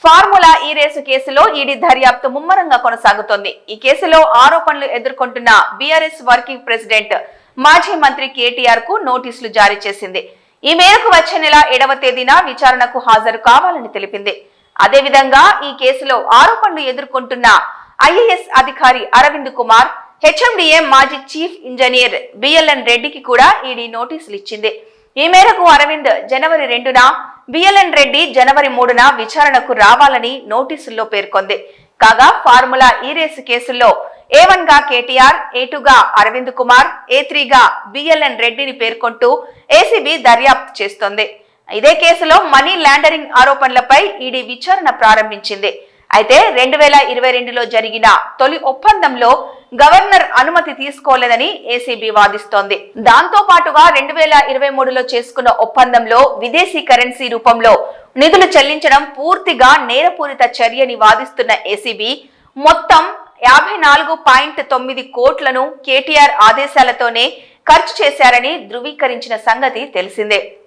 Formula ఈ race కేసులో ED దర్యాప్తు ముమ్మరంగా కొనసాగుతోంది. ఈ కేసులో ఆరోపణలు ఎదుర్కొంటున్న బీఆర్ఎస్ వర్కింగ్ ప్రెసిడెంట్ మాజీ మంత్రి కేటీఆర్ కు నోటీసులు జారీ చేసింది. ఈ మేరకు వచ్చే నెల 7వ తేదీన విచారణకు హాజరు కావాలని తెలిపింది. అదేవిధంగా ఈ కేసులో ఆరోపణలు ఎదుర్కొంటున్న ఐఏఎస్ అధికారి అరవింద్ కుమార్, హెచ్ఎండిఏ మాజీ చీఫ్ ఇంజనీర్ బిఎల్ఎన్ రెడ్డికి కూడా ఈడీ నోటీసులు ఇచ్చింది. ఈ మేరకు అరవింద్ జనవరి 2న, బిఎల్ఎన్ రెడ్డి జనవరి 3న విచారణకు రావాలని నోటీసుల్లో పేర్కొంది. కాగా ఫార్ములా ఈ రేసు కేసుల్లో A1 గా కేటీఆర్, A2 గా అరవింద్ కుమార్, A3 గా బిఎల్ఎన్ రెడ్డిని పేర్కొంటూ ఏసీబీ దర్యాప్తు చేస్తోంది. ఇదే కేసులో మనీ లాండరింగ్ ఆరోపణలపై ఈడీ విచారణ ప్రారంభించింది. అయితే 2022లో జరిగిన తొలి ఒప్పందంలో గవర్నర్ అనుమతి తీసుకోలేదని ఏసీబీ వాదిస్తోంది. దాంతో పాటుగా 2023లో చేసుకున్న ఒప్పందంలో విదేశీ కరెన్సీ రూపంలో నిధులు చెల్లించడం పూర్తిగా నేరపూరిత చర్యని వాదిస్తున్న ఏసీబీ మొత్తం 54.9 కోట్లను కేటీఆర్ ఆదేశాలతోనే ఖర్చు చేశారని ధృవీకరించిన సంగతి తెలిసిందే.